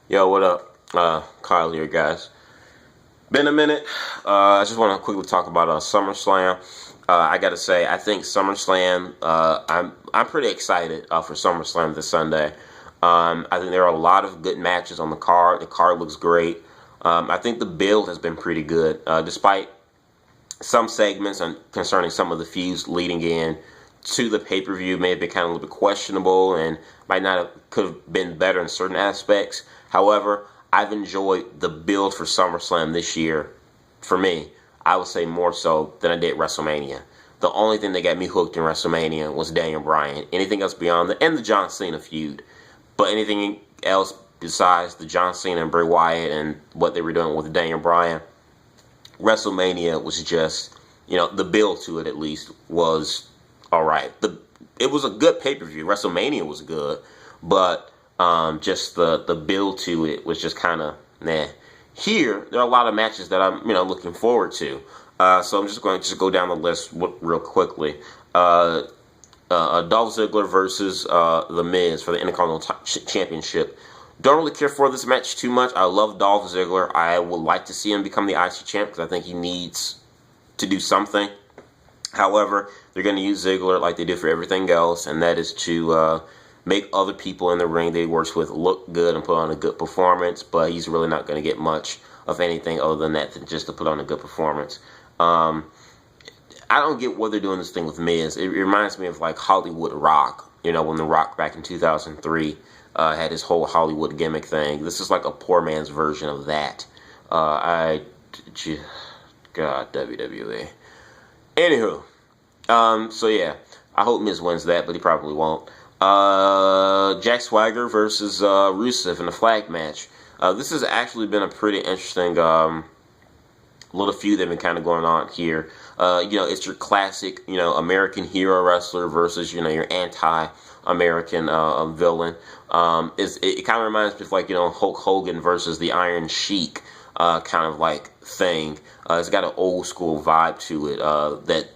Yo, what up? Kyle here, guys. Been a minute. I just want to quickly talk about SummerSlam. I got to say, I think SummerSlam. I'm pretty excited for SummerSlam this Sunday. I think there are a lot of good matches on the card. The card looks great. I think the build has been pretty good, despite some segments concerning some of the feuds leading in to the pay-per-view may have been kind of a little bit questionable and might not have could have been better in certain aspects. However, I've enjoyed the build for SummerSlam this year. For me, I would say more so than I did WrestleMania. The only thing that got me hooked in WrestleMania was Daniel Bryan. Anything else beyond that, and the John Cena feud. But anything else besides the John Cena and Bray Wyatt and what they were doing with Daniel Bryan, WrestleMania was just, the build to it at least was all right. It was a good pay-per-view. WrestleMania was good, but just the build to it was just kind of nah. Here, there are a lot of matches that I'm looking forward to. So I'm just going to go down the list real quickly. Dolph Ziggler versus The Miz for the Intercontinental Championship. Don't really care for this match too much. I love Dolph Ziggler. I would like to see him become the IC champ because I think he needs to do something. However, they're going to use Ziggler like they do for everything else, and that is to make other people in the ring that he works with look good and put on a good performance, but he's really not going to get much of anything other than that than just to put on a good performance. I don't get what they're doing this thing with Miz. It reminds me of like Hollywood Rock, when The Rock back in 2003 had his whole Hollywood gimmick thing. This is like a poor man's version of that. God, WWE. Anywho, so yeah, I hope Miz wins that, but he probably won't. Jack Swagger versus Rusev in a flag match. This has actually been a pretty interesting little feud that's been kind of going on here. It's your classic, American hero wrestler versus, your anti-American villain. It kind of reminds me of like, Hulk Hogan versus the Iron Sheik kind of like thing. It's got an old school vibe to it that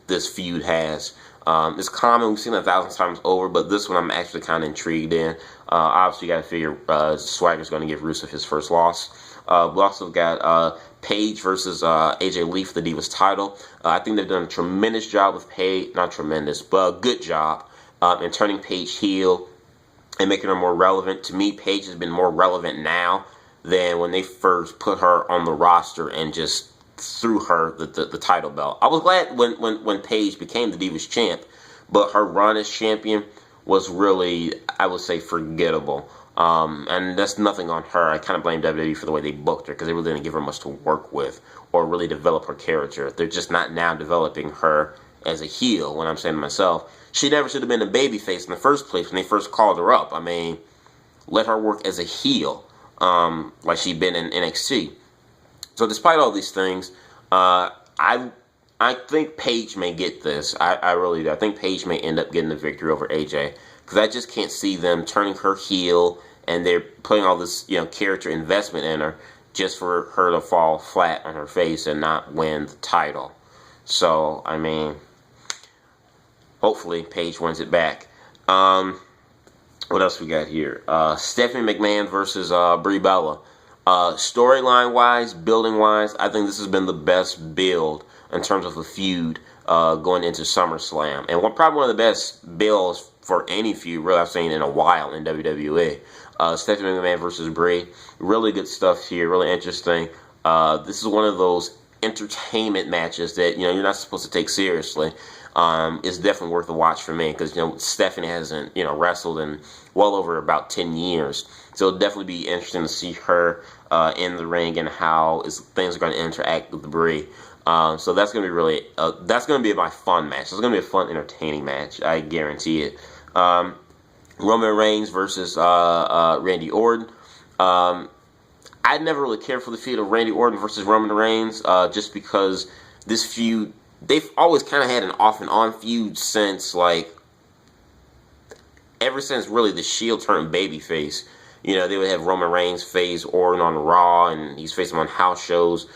this feud has. It's common, we've seen it 1,000 times over, but this one I'm actually kind of intrigued in. Obviously, you got to figure Swagger's going to give Rusev his first loss. We also got Paige versus AJ Lee for the Divas title. I think they've done a tremendous job with Paige, not tremendous, but a good job in turning Paige heel and making her more relevant. To me, Paige has been more relevant now than when they first put her on the roster and just threw her the title belt. I was glad when Paige became the Divas champ, but her run as champion was really, I would say, forgettable. And that's nothing on her. I kind of blame WWE for the way they booked her because they really didn't give her much to work with or really develop her character. They're just not now developing her as a heel. When I'm saying to myself, she never should have been a babyface in the first place when they first called her up. I mean, let her work as a heel like she'd been in NXT. So despite all these things, I think Paige may get this. I really do. I think Paige may end up getting the victory over AJ because I just can't see them turning her heel and they're putting all this character investment in her just for her to fall flat on her face and not win the title. So I mean, hopefully Paige wins it back. What else we got here? Stephanie McMahon versus Brie Bella. Storyline wise, building wise, I think this has been the best build in terms of a feud going into SummerSlam, and probably one of the best builds for any feud really I've seen in a while in WWE. Stephanie McMahon versus Brie, really good stuff here, really interesting. This is one of those entertainment matches that you're not supposed to take seriously. It's definitely worth a watch for me because Stephanie hasn't wrestled in well over about 10 years, so it'll definitely be interesting to see her in the ring and how things are going to interact with Brie. So that's going to be really that's going to be my fun match. It's going to be a fun, entertaining match. I guarantee it. Roman Reigns versus Randy Orton. I never really cared for the feud of Randy Orton versus Roman Reigns just because this feud, they've always kind of had an off and on feud since ever since really the Shield turned babyface. They would have Roman Reigns face Orton on Raw, and he's facing him on house shows.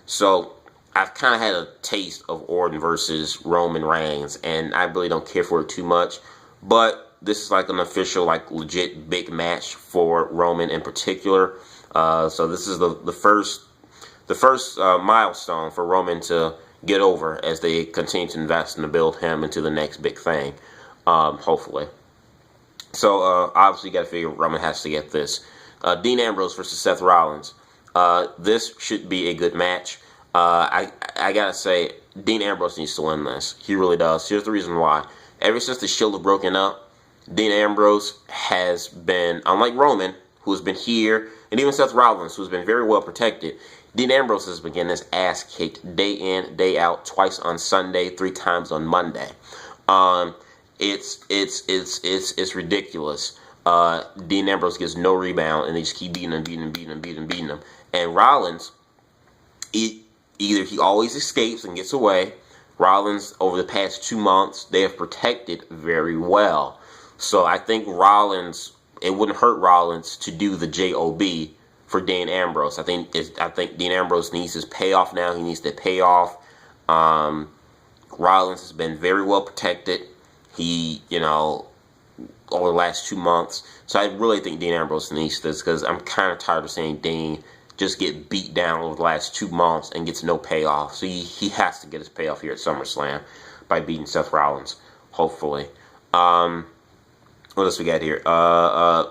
So I've kind of had a taste of Orton versus Roman Reigns, and I really don't care for it too much. But this is like an official, like legit big match for Roman in particular. So this is the first milestone for Roman to get over as they continue to invest and to build him into the next big thing, hopefully. So obviously you got to figure Roman has to get this. Dean Ambrose versus Seth Rollins. This should be a good match. I gotta say, Dean Ambrose needs to win this. He really does. Here's the reason why. Ever since the Shield have broken up, Dean Ambrose has been, unlike Roman, who's been here, and even Seth Rollins, who's been very well protected, Dean Ambrose has been getting his ass kicked day in, day out, twice on Sunday, 3 times on Monday. It's ridiculous. Dean Ambrose gets no rebound, and they just keep beating him. And Rollins, either he always escapes and gets away. Rollins, over the past 2 months, they have protected very well. So I think Rollins, it wouldn't hurt Rollins to do the job for Dean Ambrose. I think Dean Ambrose needs his payoff now. He needs the payoff. Rollins has been very well protected. He, over the last 2 months. So I really think Dean Ambrose needs this, because I'm kind of tired of seeing Dean just get beat down over the last 2 months and gets no payoff. So he has to get his payoff here at SummerSlam by beating Seth Rollins, hopefully. What else we got here?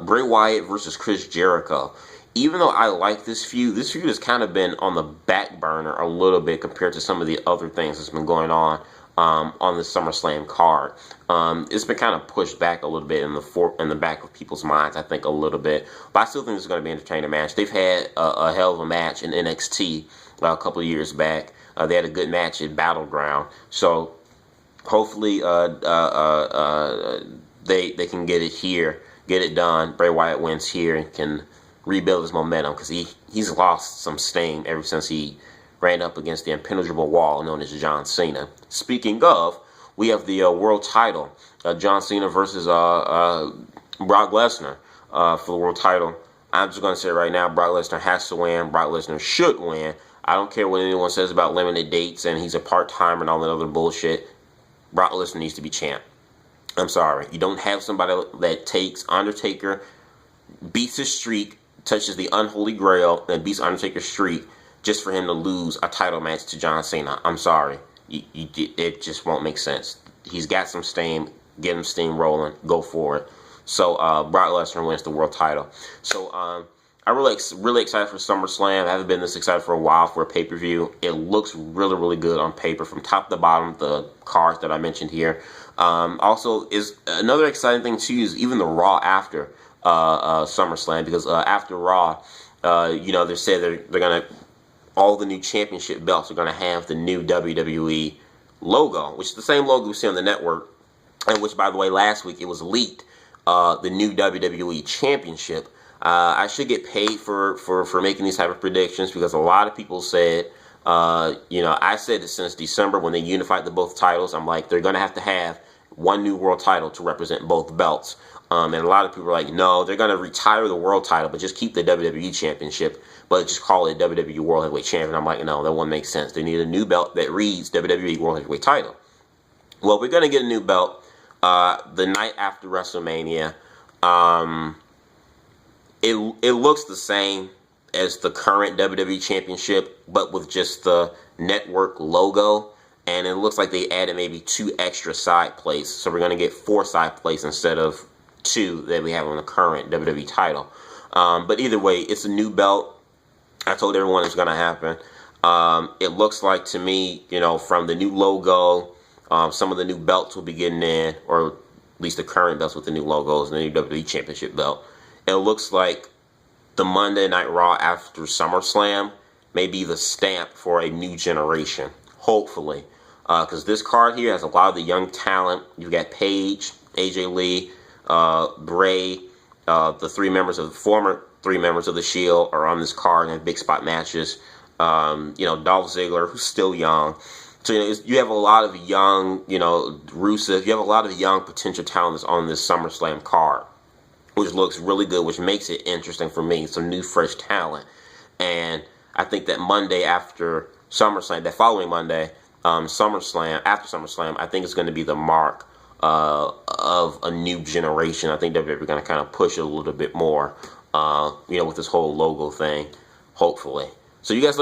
Bray Wyatt versus Chris Jericho. Even though I like this feud has kind of been on the back burner a little bit compared to some of the other things that's been going on the SummerSlam card. It's been kind of pushed back a little bit in the back of people's minds, I think, a little bit. But I still think this is going to be an entertaining match. They've had a hell of a match in NXT a couple of years back. They had a good match at Battleground. So hopefully they can get it here, get it done. Bray Wyatt wins here and can rebuild his momentum, because he's lost some steam ever since he ran up against the impenetrable wall known as John Cena. Speaking of, we have the world title. John Cena versus Brock Lesnar for the world title. I'm just going to say right now, Brock Lesnar has to win. Brock Lesnar should win. I don't care what anyone says about limited dates and he's a part-timer and all that other bullshit. Brock Lesnar needs to be champ. I'm sorry. You don't have somebody that takes Undertaker, beats his streak, touches the unholy grail, and beats Undertaker's streak just for him to lose a title match to John Cena. I'm sorry. It just won't make sense. He's got some steam. Get him steam rolling. Go for it. So Brock Lesnar wins the world title. So I'm really excited for SummerSlam. I haven't been this excited for a while for a pay-per-view. It looks really, really good on paper from top to bottom, the cards that I mentioned here. Also, is another exciting thing too is even the Raw after SummerSlam, because after Raw, they said they're gonna, all the new championship belts are gonna have the new WWE logo, which is the same logo we see on the network, and which, by the way, last week it was leaked, the new WWE Championship. I should get paid for making these type of predictions, because a lot of people said, I said it since December when they unified the both titles. I'm like, they're gonna have to have one new world title to represent both belts. And a lot of people are like, no, they're going to retire the world title, but just keep the WWE Championship, but just call it WWE World Heavyweight Champion. I'm like, no, that wouldn't make sense. They need a new belt that reads WWE World Heavyweight Title. Well, we're going to get a new belt the night after WrestleMania. It looks the same as the current WWE Championship, but with just the network logo. And it looks like they added maybe 2 extra side plates. So we're going to get 4 side plates instead of 2 that we have on the current WWE title. But either way, it's a new belt. I told everyone it's going to happen. It looks like to me, from the new logo, some of the new belts will be getting in, or at least the current belts with the new logos and the new WWE Championship belt. It looks like the Monday Night Raw after SummerSlam may be the stamp for a new generation, hopefully. Because this card here has a lot of the young talent. You've got Paige, AJ Lee, Brie, the former 3 members of the Shield are on this card and have big spot matches. Dolph Ziggler, who's still young. So you have a lot of young, Rusev. You have a lot of young potential talents on this SummerSlam card, which looks really good, which makes it interesting for me. Some new, fresh talent. And I think that Monday after SummerSlam, that following Monday, after SummerSlam, I think it's going to be the mark of a new generation. I think WWE are going to kind of push it a little bit more, with this whole logo thing, hopefully. So you guys let